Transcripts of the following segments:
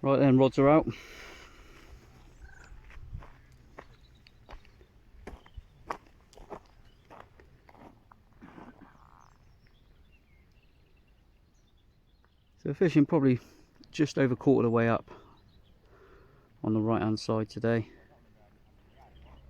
Right then, rods are out. So fishing probably just over quarter of the way up on the right hand side today.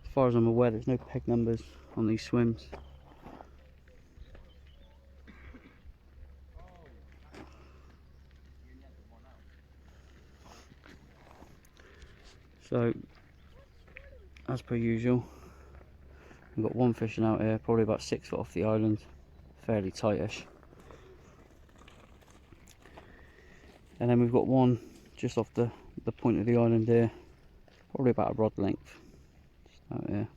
As far as I'm aware, there's no peg numbers on these swims. So, as per usual, we've got one fishing out here, probably about 6 foot off the island, fairly tightish. And then we've got one just off the point of the island here, probably about a rod length, just out here.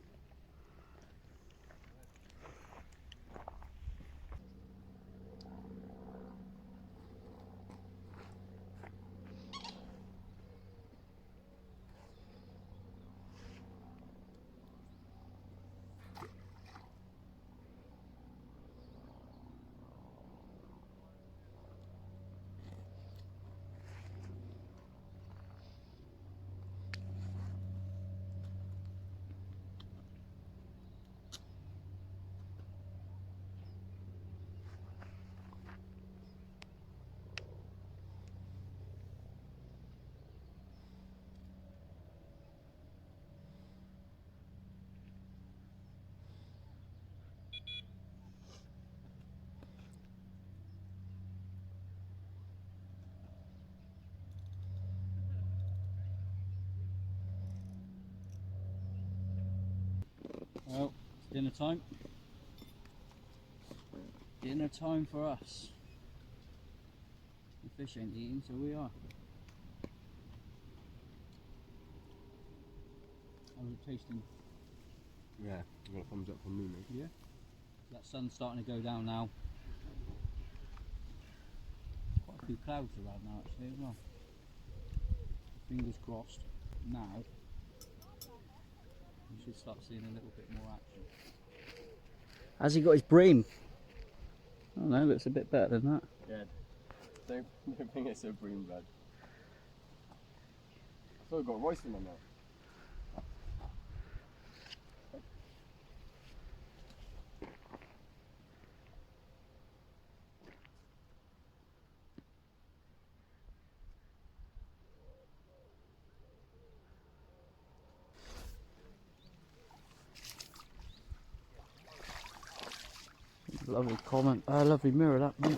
Well, it's dinner time. Dinner time for us. The fish ain't eating, so we are. How's it tasting? Yeah, I got a thumbs up from me, mate. Yeah. That sun's starting to go down now. Quite a few clouds around now actually as well. Fingers crossed. Now we should start seeing a little bit more action. Has he got his bream? Oh no, looks a bit better than that. Yeah, don't think it's a bream, blood. So I've got Royston on that. Lovely comment, lovely mirror that one.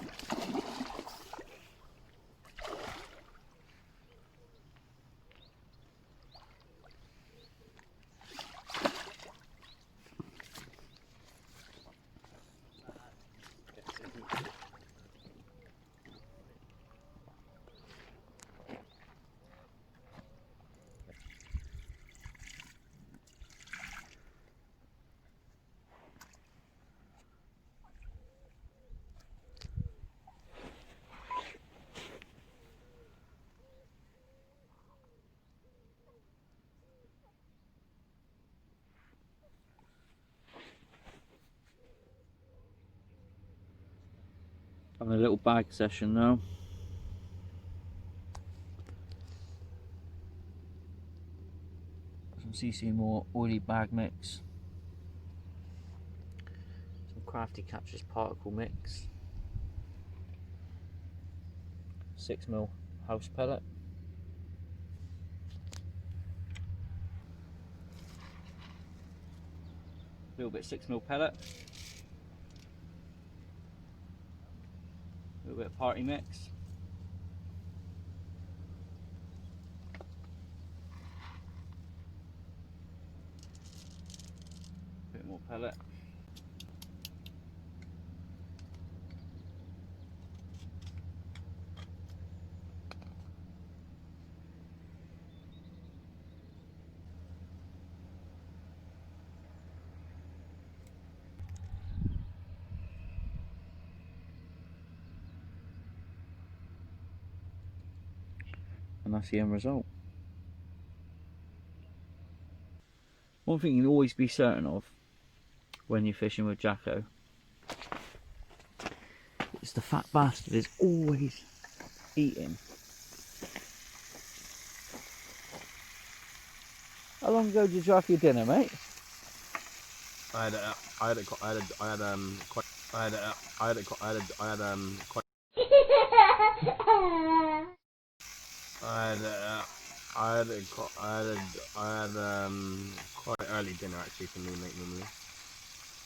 Having a little bag session now. Some CC more oily bag mix. Some Crafty Captures particle mix. 6mm house pellet. A little bit 6mm pellet. A little bit of party mix. more pellet. And that's the end result. One thing you can always be certain of when you're fishing with Jacko is the fat bastard is always eating. How long ago did you have your dinner, mate? I had quite early dinner actually for me, mate, normally.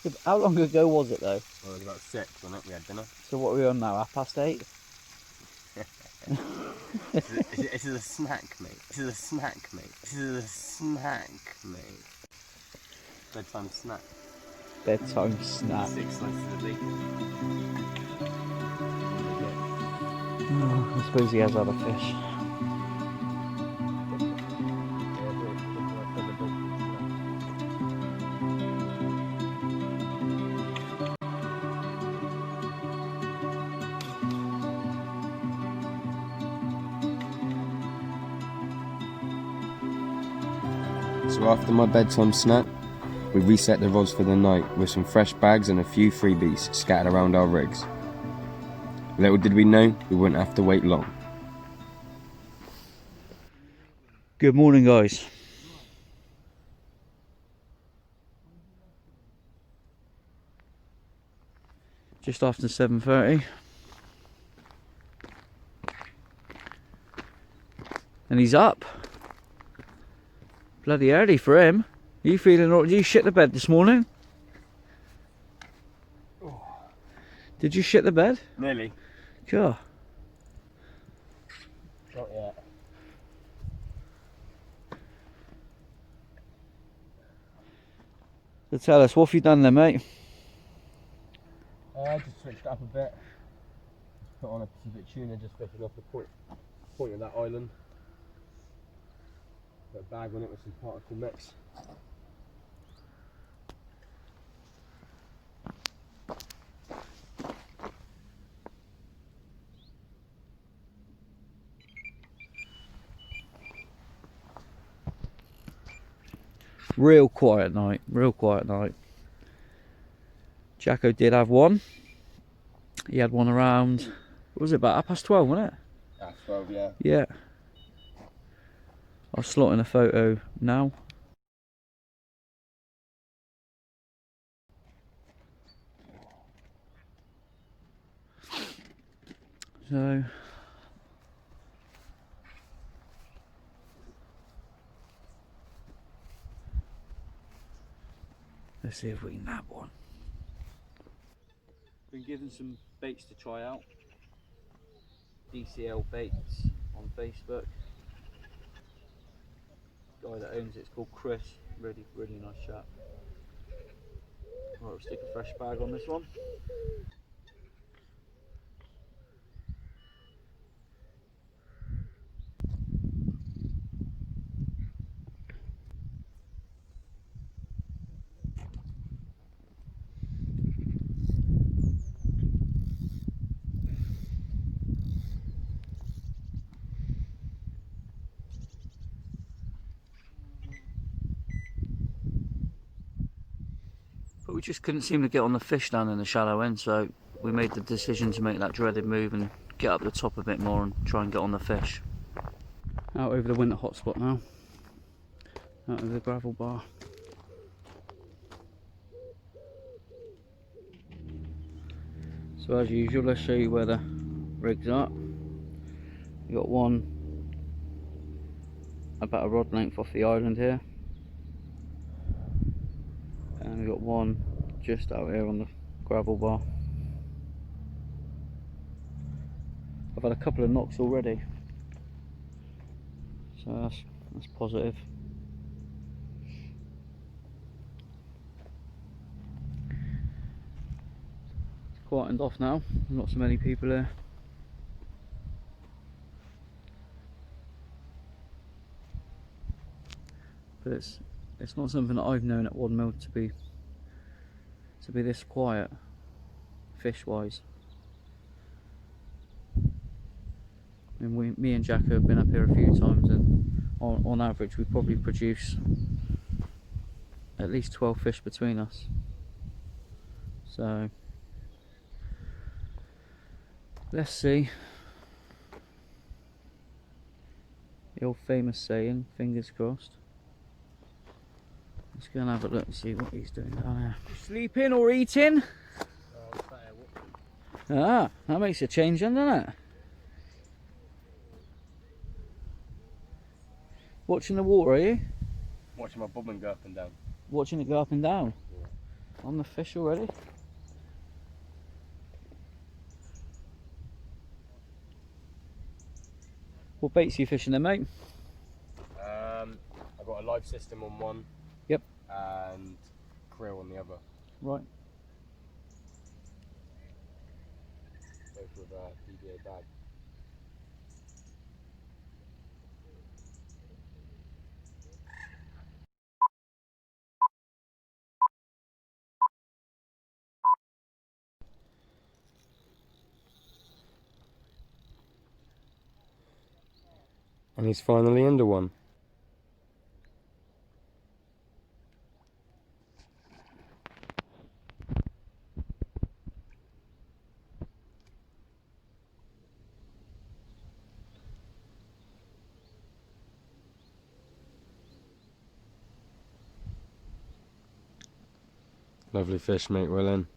Yeah, but how long ago was it though? Well, it was about 6, wasn't it? We had dinner. So what are we on now, 8:30? This is a snack, mate. This is a snack, mate. This is a snack, mate. Bedtime snack. Bedtime snack. 6 slices of bacon. Oh, I suppose he has other fish. So after my bedtime snack, we reset the rods for the night with some fresh bags and a few freebies scattered around our rigs. Little did we know we wouldn't have to wait long. Good morning, guys. Just after 7:30. And he's up. Bloody early for him. Are you feeling alright? Did you shit the bed this morning? Did you shit the bed? Nearly. Sure. Not yet. So tell us, what have you done then, mate? I just switched up a bit. Just put on a Pacific tuna just fishing off the point of that island. Put a bag on it with some particle mix. Real quiet night, real quiet night. Jacko did have one. He had one around, what was it, about 12:30, wasn't it? That's 12, yeah. Yeah. I'll slot in a photo now. So let's see if we can nab one. Been given some baits to try out. DCL Baits on Facebook. Guy that owns it's called Chris. Really nice chap. Right, we'll stick a fresh bag on this one. But we just couldn't seem to get on the fish down in the shallow end, so we made the decision to make that dreaded move and get up the top a bit more and try and get on the fish. Out over the winter hotspot now, out of the gravel bar. So as usual, let's show you where the rigs are. We've got one about a rod length off the island here, and we've got one just out here on the gravel bar. I've had a couple of knocks already, so that's positive. quietened off now. Not so many people here. But it's not something that I've known at Wadmill to be this quiet, fish wise. I mean, me and Jacko have been up here a few times, and on average we probably produce at least 12 fish between us. So let's see. The old famous saying, fingers crossed. Let's go and have a look and see what he's doing down there. Sleeping or eating? Ah, that makes a change then, doesn't it? Watching the water, are you? Watching my bobbin go up and down. Watching it go up and down? Yeah. On the fish already? What baits are you fishing then, mate? I've got a live system on one. Yep. And krill on the other. Right. Both with a PBA bag. And he's finally under one. Lovely fish, mate, well in.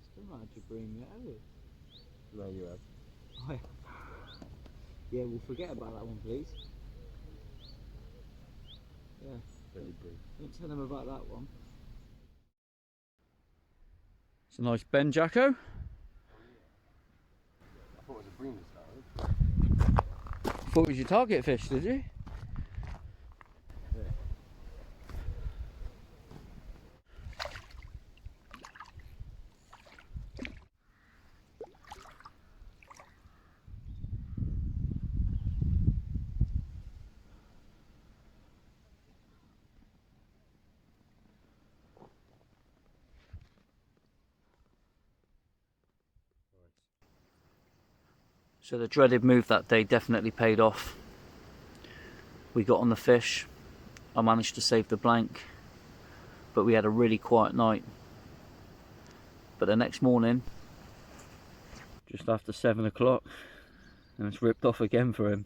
Still not had your bream yet, have you? No, you have. Oh, yeah, we'll forget about that one, please. Yeah, don't tell them about that one. It's a nice bend, Jacko. I thought it was a bream this time. Thought it was your target fish, did you? Yeah. So the dreaded move that day definitely paid off. We got on the fish. I managed to save the blank, but we had a really quiet night. But the next morning, just after 7 o'clock, and it's ripped off again for him.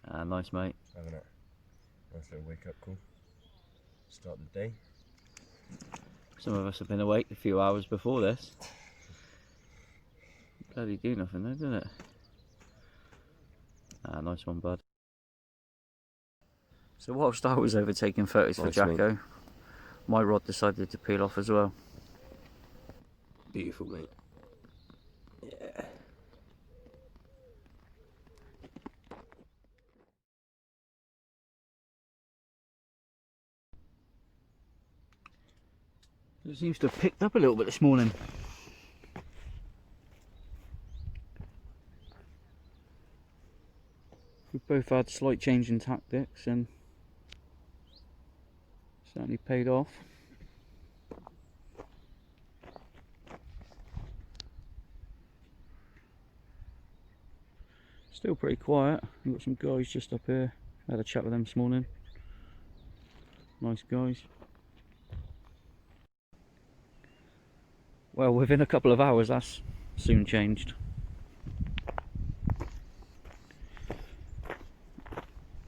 Ah, nice, mate. Having it. Nice little wake up call. Start the day. Some of us have been awake a few hours before this. Bloody do nothing though, doesn't it? Ah, nice one, bud. So whilst I was over taking photos for Jacko, my rod decided to peel off as well. Beautiful, mate. Yeah. It seems to have picked up a little bit this morning. We've both had slight change in tactics and certainly paid off. Still pretty quiet. We've got some guys just up here. I had a chat with them this morning. Nice guys. Well, within a couple of hours that's soon changed.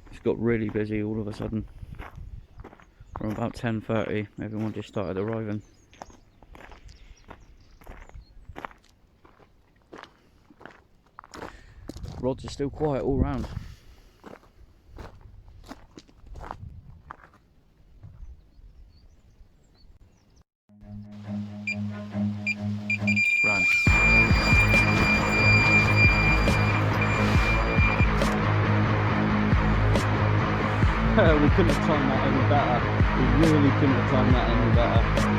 It's got really busy all of a sudden. From about 10:30 everyone just started arriving. Rods are still quiet all round. Run. We couldn't have timed that any better. We really couldn't have timed that any better.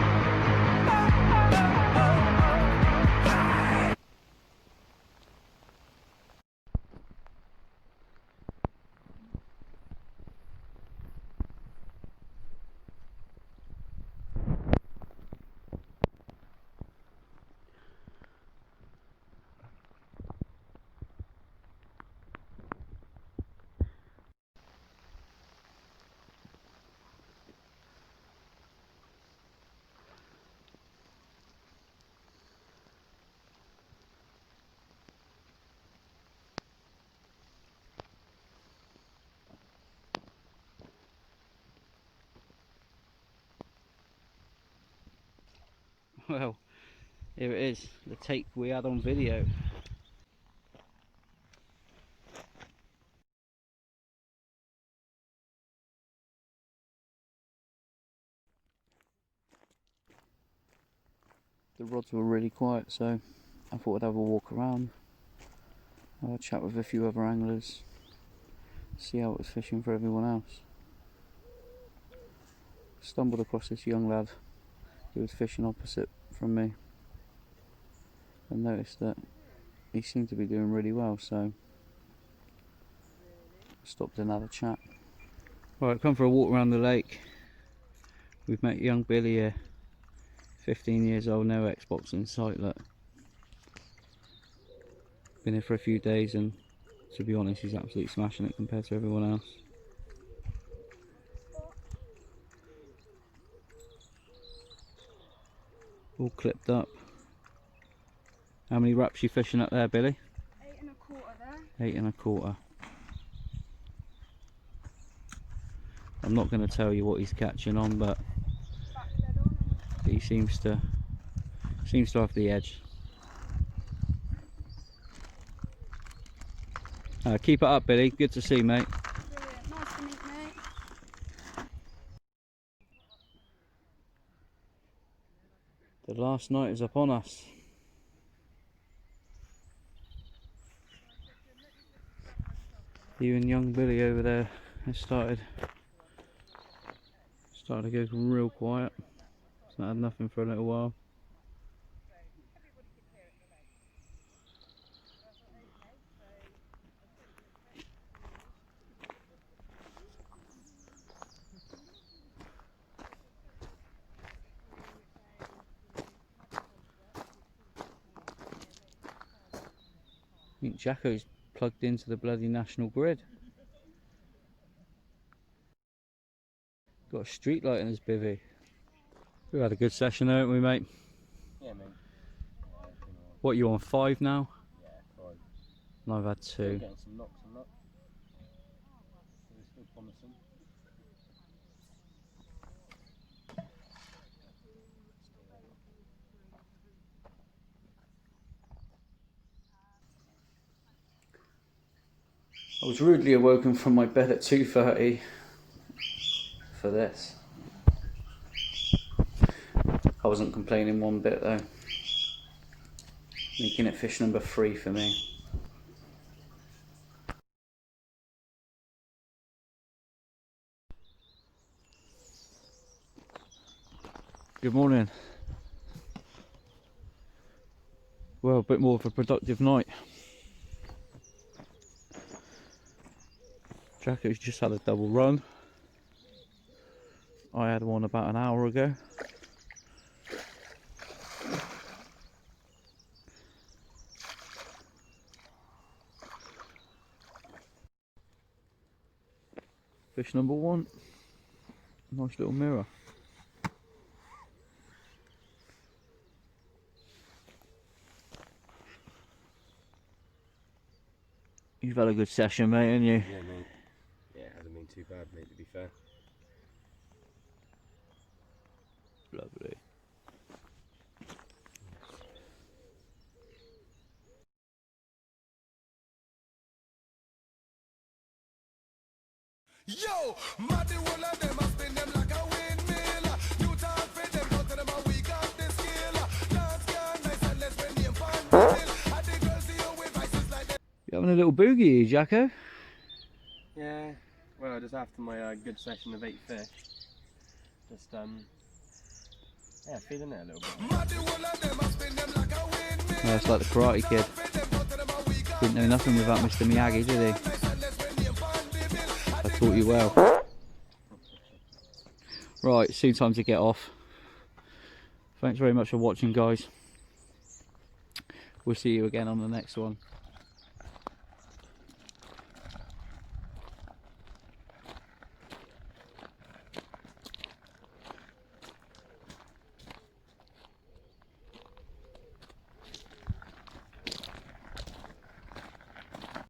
Well, here it is, the take we had on video. The rods were really quiet, so I thought I'd have a walk around, have a chat with a few other anglers, see how it was fishing for everyone else. Stumbled across this young lad who was fishing opposite from me and noticed that he seemed to be doing really well, so I stopped and had a chat. Right, come for a walk around the lake. We've met young Billy here, 15 years old, no Xbox in sight. Look, been here for a few days, and to be honest, he's absolutely smashing it compared to everyone else. All clipped up. How many wraps you fishing up there, Billy? 8 1/4 there. 8 1/4. I'm not going to tell you what he's catching on, but he seems to have the edge. Keep it up, Billy. Good to see you, mate. Brilliant. Nice to meet, mate. The last night is upon us. You and young Billy over there has started to go real quiet. It's not had nothing for a little while. I think Jacko's plugged into the bloody national grid. Got a street light in his bivvy. We've had a good session, haven't we, mate? Yeah, mate. What, you on 5 now? Yeah, 5. And I've had 2. Getting some knocks and that. So it's still promising. I was rudely awoken from my bed at 2:30 for this. I wasn't complaining one bit though. Making it fish number 3 for me. Good morning. Well, a bit more of a productive night. Jacko's just had a double run. I had one about an hour ago. Fish number 1. Nice little mirror. You've had a good session, mate, haven't you? Yeah, mate. Yeah, it hasn't been too bad, mate, to be fair. Lovely. Yo, Matty one of them, I spin them like a windmill. You talk for them, go to them, and we got the skill. Dance can nice and let's bring them pan still. And the girls see you with vices like that. You having a little boogie, Jacko? Yeah, Well, just after my good session of 8 fish, just yeah, feeling it a little bit. Yeah, it's like the Karate Kid. Didn't know nothing without Mr. Miyagi, did he? I taught you well. Right, soon time to get off. Thanks very much for watching, guys. We'll see you again on the next one.